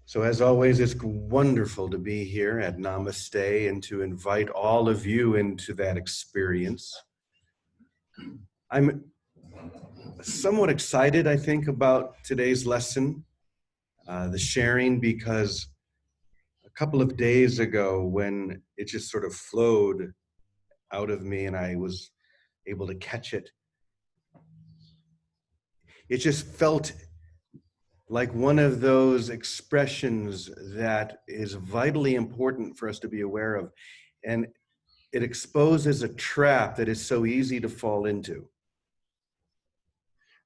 So as always, it's wonderful to be here at Namaste and to invite all of you into that experience. I'm somewhat excited, I think, about today's lesson, the sharing, because a couple of days ago when it just sort of flowed out of me and I was able to catch it, it just felt like one of those expressions that is vitally important for us to be aware of. And it exposes a trap that is so easy to fall into.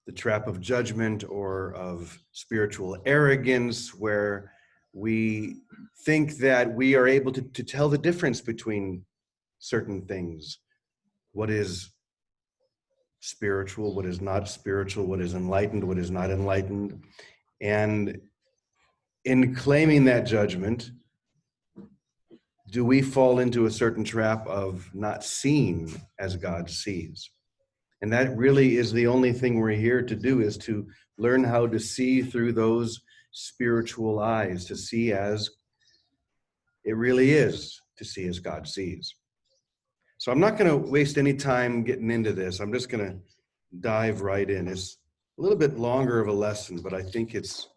The trap of judgment or of spiritual arrogance, where we think that we are able to tell the difference between certain things. What is spiritual, what is not spiritual, what is enlightened, what is not enlightened. And in claiming that judgment, do we fall into a certain trap of not seeing as God sees? And that really is the only thing we're here to do, is to learn how to see through those spiritual eyes, to see as it really is, to see as God sees. So I'm not going to waste any time getting into this. I'm just going to dive right in. It's a little bit longer of a lesson, but I think it's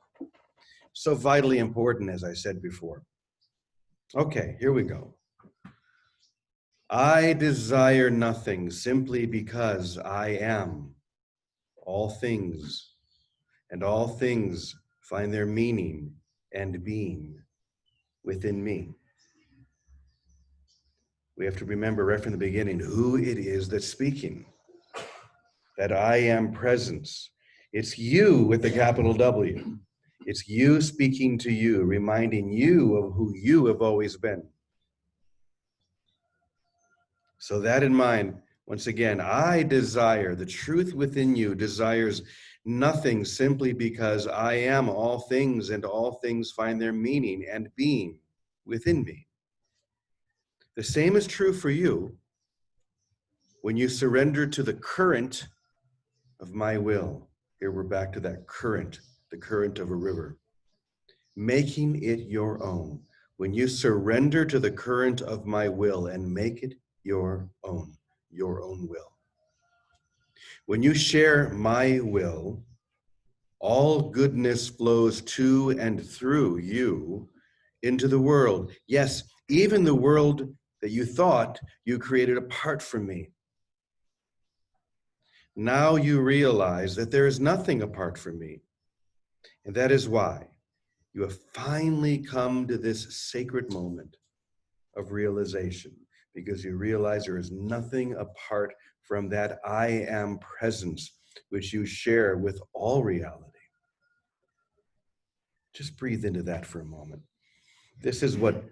so vitally important, as I said before. Okay, here we go. I desire nothing simply because I am all things, and all things find their meaning and being within me. We have to remember right from the beginning who it is that's speaking. That I am presence. It's you with the capital W. It's you speaking to you, reminding you of who you have always been. So that in mind, once again, I desire, the truth within you desires nothing simply because I am all things, and all things find their meaning and being within me. The same is true for you when you surrender to the current of my will. Here we're back to that current, the current of a river. Making it your own. When you surrender to the current of my will and make it your own will. When you share my will, all goodness flows to and through you into the world. Yes, even the world that you thought you created apart from me. Now you realize that there is nothing apart from me. And that is why you have finally come to this sacred moment of realization, because you realize there is nothing apart from that I am presence, which you share with all reality. Just breathe into that for a moment. This is what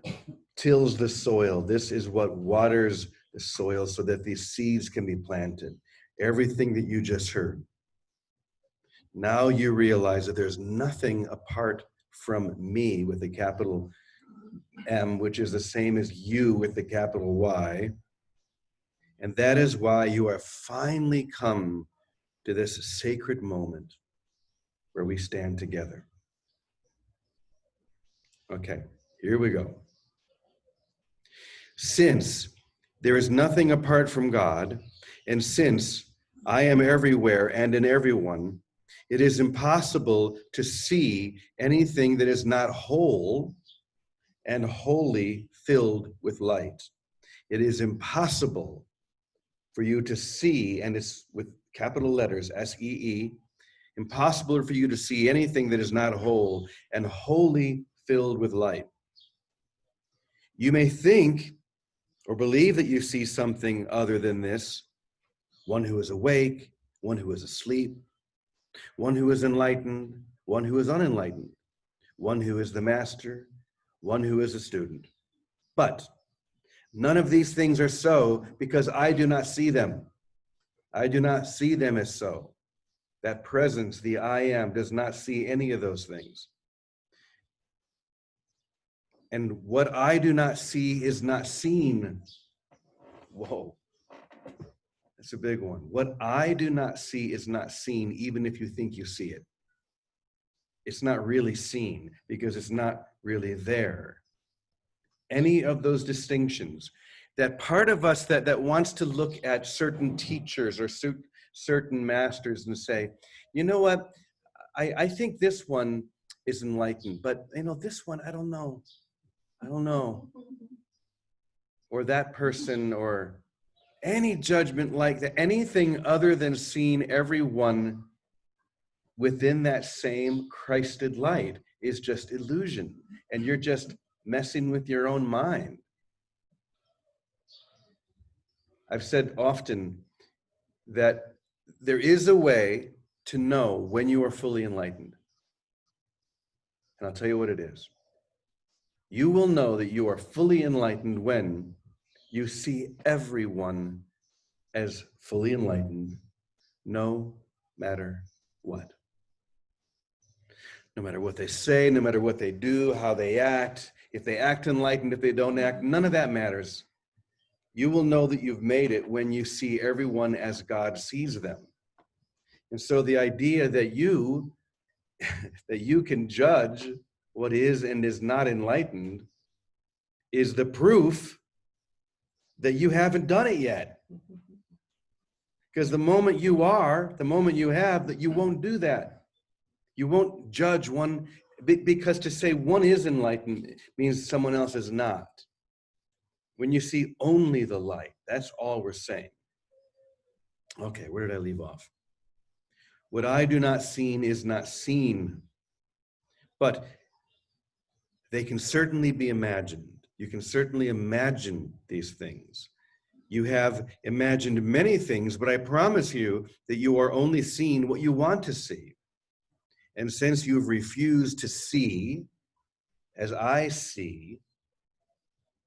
tills the soil. This is what waters the soil so that these seeds can be planted. Everything that you just heard. Now you realize that there's nothing apart from me with a capital M, which is the same as you with the capital Y. And that is why you are finally come to this sacred moment where we stand together. Okay, here we go. Since there is nothing apart from God, and since I am everywhere and in everyone, it is impossible to see anything that is not whole and wholly filled with light. It is impossible for you to see, and it's with capital letters, S-E-E, impossible for you to see anything that is not whole and wholly filled with light. You may think or believe that you see something other than this, one who is awake, one who is asleep, one who is enlightened, one who is unenlightened, one who is the master, one who is a student. But none of these things are so, because I do not see them. I do not see them as so. That presence, the I am, does not see any of those things. And what I do not see is not seen. Whoa, that's a big one. What I do not see is not seen, even if you think you see it. it's not really seen because it's not really there. Any of those distinctions, that part of us that wants to look at certain teachers or certain masters and say, you know what, I think this one is enlightened, but this one, I don't know. Or that person, or any judgment like that, anything other than seeing everyone within that same Christed light is just illusion. And you're just messing with your own mind. I've said often that there is a way to know when you are fully enlightened. And I'll tell you what it is. You will know that you are fully enlightened when you see everyone as fully enlightened, no matter what. No matter what they say, no matter what they do, how they act, if they act enlightened, if they don't act, none of that matters. You will know that you've made it when you see everyone as God sees them. And so the idea that you can judge what is and is not enlightened is the proof that you haven't done it yet. Because the moment you have, that you won't do that. You won't judge one, because to say one is enlightened means someone else is not. When you see only the light, that's all we're saying. Okay, where did I leave off? What I do not see is not seen, but they can certainly be imagined. You can certainly imagine these things. You have imagined many things, but I promise you that you are only seeing what you want to see. And since you've refused to see as I see,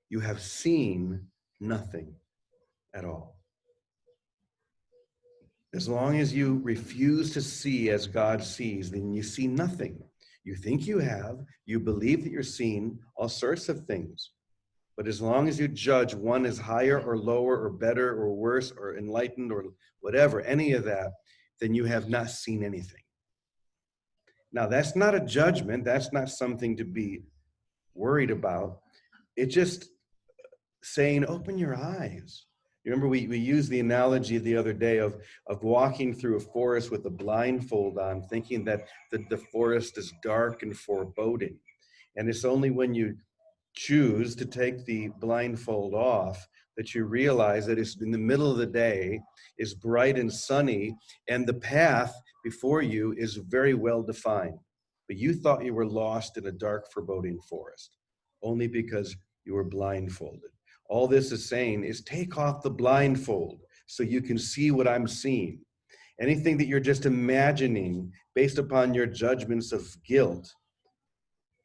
you have seen nothing at all. As long as you refuse to see as God sees, then you see nothing. You think you have, you believe that you're seeing all sorts of things. But as long as you judge one as higher or lower or better or worse or enlightened or whatever, any of that, then you have not seen anything. Now, that's not a judgment. That's not something to be worried about. It's just saying, open your eyes. You remember we used the analogy the other day of walking through a forest with a blindfold on, thinking that the forest is dark and foreboding. And it's only when you choose to take the blindfold off that you realize that it's in the middle of the day, is bright and sunny, and the path before you is very well defined. But you thought you were lost in a dark, foreboding forest, only because you were blindfolded. All this is saying is take off the blindfold so you can see what I'm seeing. Anything that you're just imagining based upon your judgments of guilt,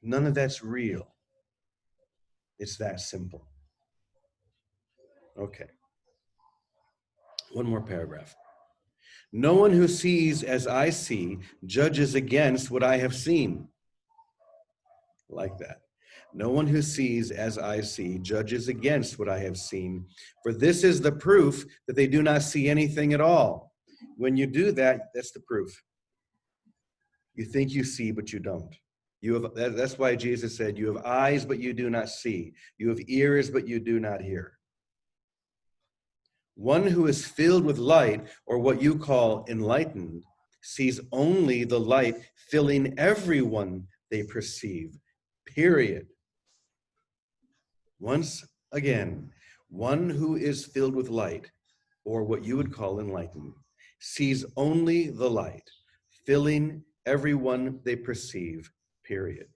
none of that's real. It's that simple. Okay. One more paragraph. No one who sees as I see judges against what I have seen. Like that. No one who sees as I see judges against what I have seen, for this is the proof that they do not see anything at all. When you do that, that's the proof. You think you see, but you don't. That's why Jesus said, you have eyes, but you do not see. You have ears, but you do not hear. One who is filled with light, or what you call enlightened, sees only the light filling everyone they perceive, period. Once again, one who is filled with light, or what you would call enlightened, sees only the light, filling everyone they perceive, period.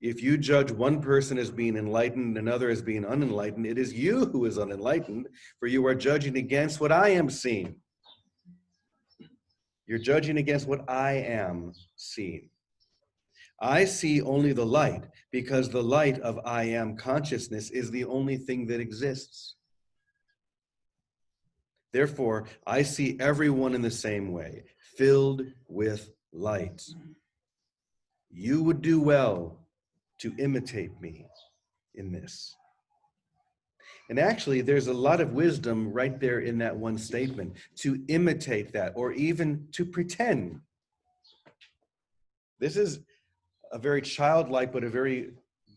If you judge one person as being enlightened and another as being unenlightened, it is you who is unenlightened, for you are judging against what I am seeing. You're judging against what I am seeing. I see only the light, because the light of I am consciousness is the only thing that exists. Therefore, I see everyone in the same way, filled with light. You would do well to imitate me in this. And actually, there's a lot of wisdom right there in that one statement, to imitate that, or even to pretend This is a very childlike but a very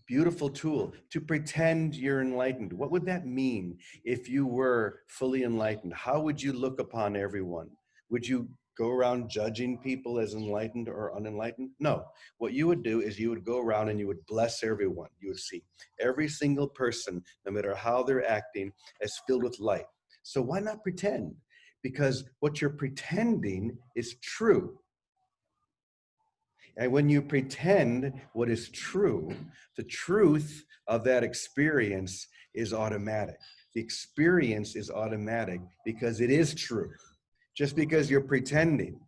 beautiful tool to pretend you're enlightened. What would that mean if you were fully enlightened? How would you look upon everyone? Would you go around judging people as enlightened or unenlightened? No. What you would do is you would go around and you would bless everyone. You would see every single person, no matter how they're acting, as filled with light. So why not pretend? Because what you're pretending is true. And when you pretend what is true, the truth of that experience is automatic. The experience is automatic because it is true. Just because you're pretending,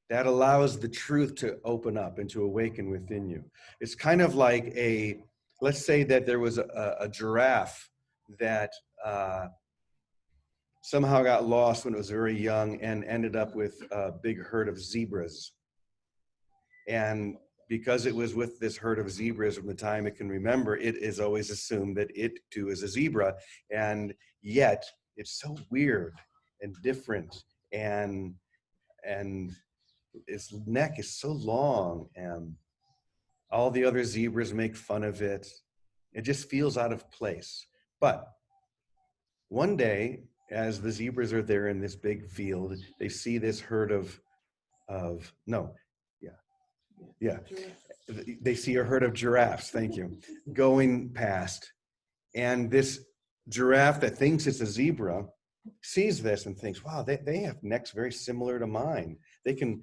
that allows the truth to open up and to awaken within you. It's kind of like let's say that there was a giraffe that somehow got lost when it was very young and ended up with a big herd of zebras. And because it was with this herd of zebras from the time it can remember, it is always assumed that it too is a zebra. And yet it's so weird and different, and its neck is so long, and all the other zebras make fun of it. It just feels out of place. But one day, as the zebras are there in this big field, they see this herd yeah. They see a herd of giraffes, thank you, going past. And this giraffe that thinks it's a zebra sees this and thinks, wow, they have necks very similar to mine. They can,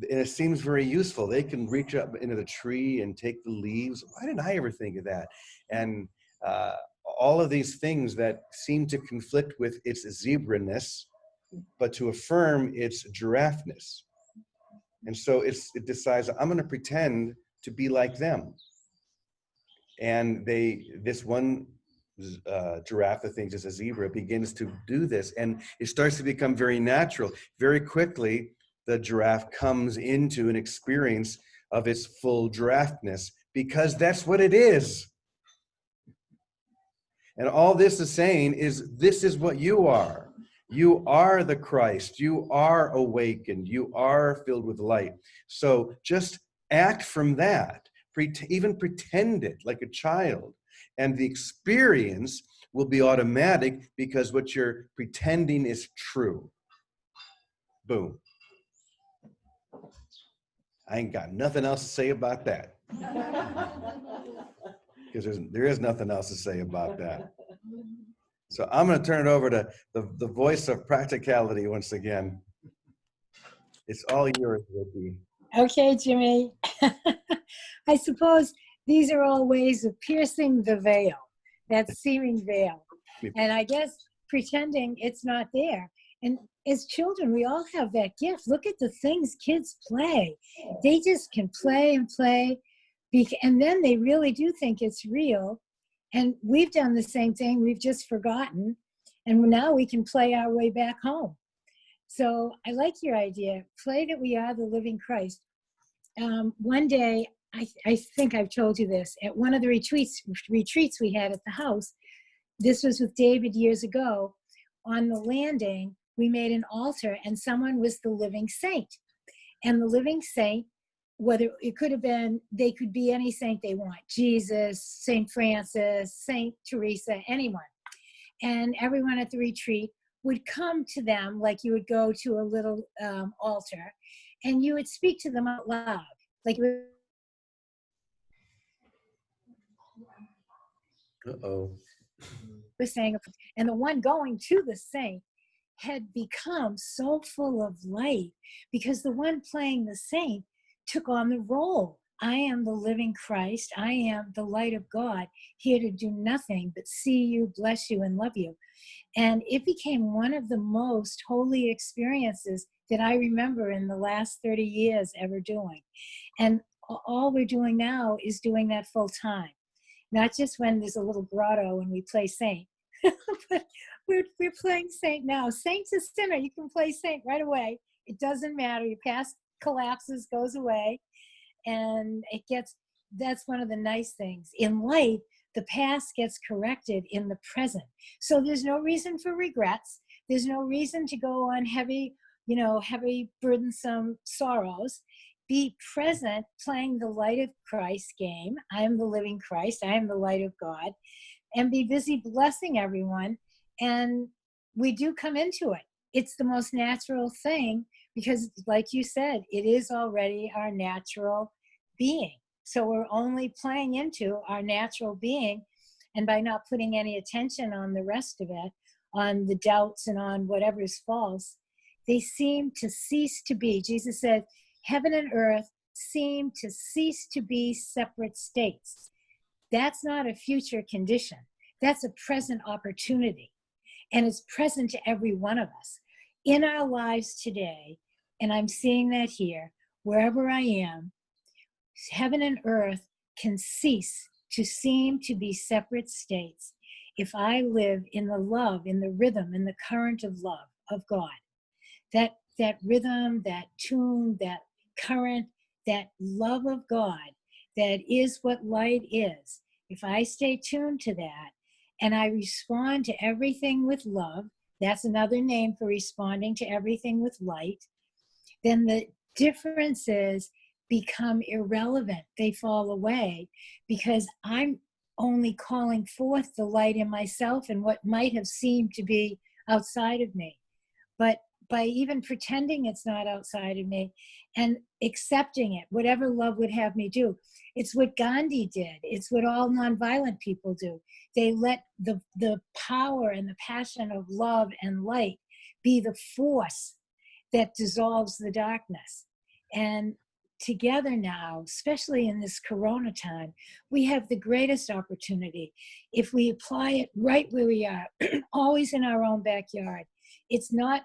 and it seems very useful. They can reach up into the tree and take the leaves. Why didn't I ever think of that? And all of these things that seem to conflict with its zebra-ness, but to affirm its giraffe-ness. And so it decides, I'm going to pretend to be like them. And this one giraffe that thinks it's a zebra begins to do this, and it starts to become very natural. Very quickly, the giraffe comes into an experience of its full giraffe-ness, because that's what it is. And all this is saying is, this is what you are. You are the Christ. You are awakened. You are filled with light. So just act from that. Even pretend it like a child. And the experience will be automatic because what you're pretending is true. Boom. I ain't got nothing else to say about that. Because there is nothing else to say about that. So I'm going to turn it over to the voice of practicality once again. It's all yours, Ricky. Okay, Jimmy. I suppose these are all ways of piercing the veil, that seeming veil. And I guess pretending it's not there. And as children, we all have that gift. Look at the things kids play. They just can play and play. And then they really do think it's real. And we've done the same thing. We've just forgotten. And now we can play our way back home. So I like your idea. Play that we are the living Christ. One day, I think I've told you this, at one of the retreats we had at the house, this was with David years ago, on the landing, we made an altar and someone was the living saint. And the living saint, whether it could have been, they could be any saint they want, Jesus, Saint Francis, Saint Teresa, anyone. And everyone at the retreat would come to them like you would go to a little altar, and you would speak to them out loud. Like Uh-oh. was saying, and the one going to the saint had become so full of light because the one playing the saint took on the role. I am the living Christ. I am the light of God, here to do nothing but see you, bless you, and love you. And it became one of the most holy experiences that I remember in the last 30 years ever doing. And all we're doing now is doing that full time. Not just when there's a little grotto and we play saint, but we're playing saint now. Saint's a sinner. You can play saint right away. It doesn't matter. Your past collapses, goes away. And that's one of the nice things. In life, the past gets corrected in the present. So there's no reason for regrets. There's no reason to go on heavy, burdensome sorrows, be present playing the light of Christ game. I am the living Christ. I am the light of God. And be busy blessing everyone. And we do come into it. It's the most natural thing because, like you said, it is already our natural being. So we're only playing into our natural being. And by not putting any attention on the rest of it, on the doubts and on whatever's false, they seem to cease to be. Jesus said, heaven and earth seem to cease to be separate states. That's not a future condition. That's a present opportunity. And it's present to every one of us in our lives today. And I'm seeing that here, wherever I am, heaven and earth can cease to seem to be separate states if I live in the love, in the rhythm, in the current of love of God. That rhythm, that tune, that current, that love of God, that is what light is. If I stay tuned to that and I respond to everything with love, that's another name for responding to everything with light, then the differences become irrelevant. They fall away because I'm only calling forth the light in myself and what might have seemed to be outside of me. But by even pretending it's not outside of me and accepting it, whatever love would have me do, it's what Gandhi did. It's what all nonviolent people do. They let the power and the passion of love and light be the force that dissolves the darkness. And together now, especially in this Corona time, we have the greatest opportunity. If we apply it right where we are, always in our own backyard, it's not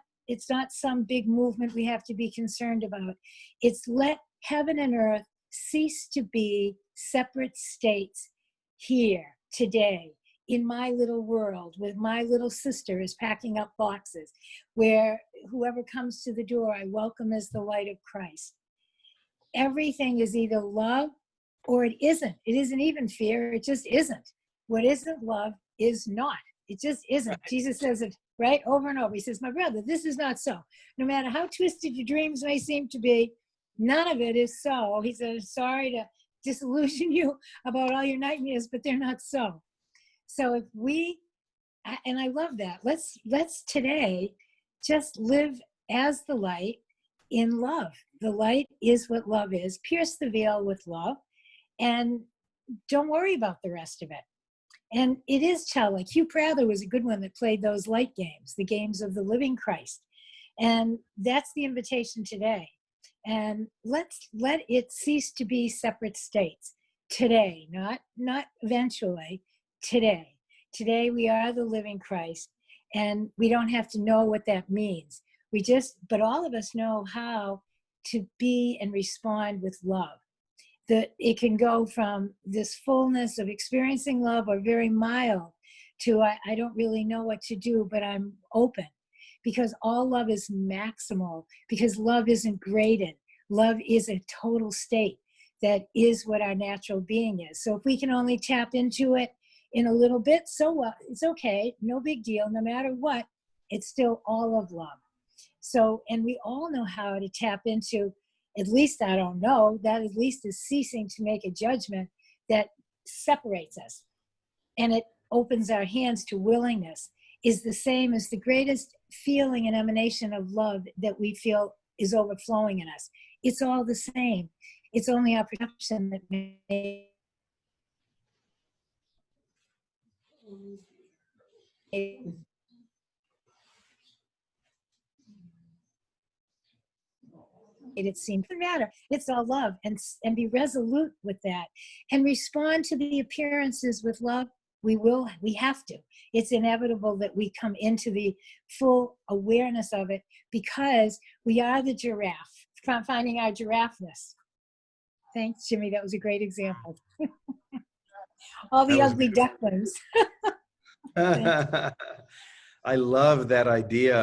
some big movement we have to be concerned about. It's let heaven and earth cease to be separate states here, today, in my little world, with my little sister is packing up boxes, where whoever comes to the door, I welcome as the light of Christ. Everything is either love or it isn't. It isn't even fear, it just isn't. What isn't love is not. It just isn't. Right. Jesus says it right over and over. He says, my brother, this is not so. No matter how twisted your dreams may seem to be, none of it is so. He says, sorry to disillusion you about all your nightmares, but they're not so. So if we, and I love that, let's today just live as the light in love. The light is what love is. Pierce the veil with love and don't worry about the rest of it. And it is childlike. Hugh Prather was a good one that played those light games, the games of the living Christ. And that's the invitation today. And let it cease to be separate states today, not eventually, today. Today we are the living Christ and we don't have to know what that means. But all of us know how to be and respond with love. That it can go from this fullness of experiencing love or very mild to I don't really know what to do, but I'm open. Because all love is maximal, because love isn't graded. Love is a total state that is what our natural being is. So if we can only tap into it in a little bit, so what? It's okay, no big deal, no matter what, it's still all of love. So, and we all know how to tap into, at least I don't know, that at least is ceasing to make a judgment that separates us. And it opens our hands to willingness, is the same as the greatest feeling and emanation of love that we feel is overflowing in us. It's all the same. It's only our perception that may it seem to matter. It's all love, and be resolute with that and respond to the appearances with love. We have to. It's inevitable that we come into the full awareness of it because we are the giraffe, finding our giraffeness. Thanks, Jimmy. That was a great example. All the ugly ducklings. I love that idea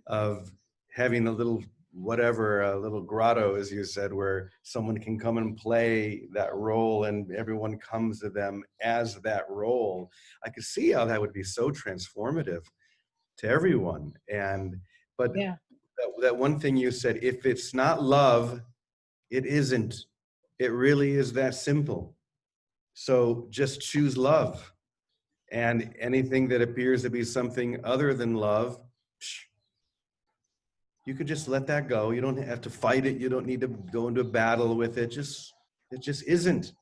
of having a little whatever, a little grotto, as you said, where someone can come and play that role and everyone comes to them as that role. I could see how that would be so transformative to everyone. But yeah, that one thing you said, if it's not love, It isn't. It really is that simple. So just choose love. And anything that appears to be something other than love, you could just let that go. You don't have to fight it. You don't need to go into a battle with it. It just isn't.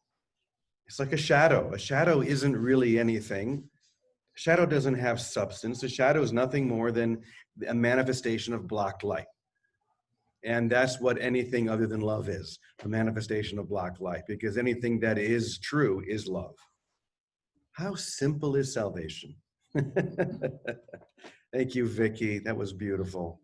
It's like a shadow. A shadow isn't really anything. A shadow doesn't have substance. A shadow is nothing more than a manifestation of blocked light. And that's what anything other than love is, a manifestation of blocked light, because anything that is true is love. How simple is salvation? Thank you, Vicky. That was beautiful.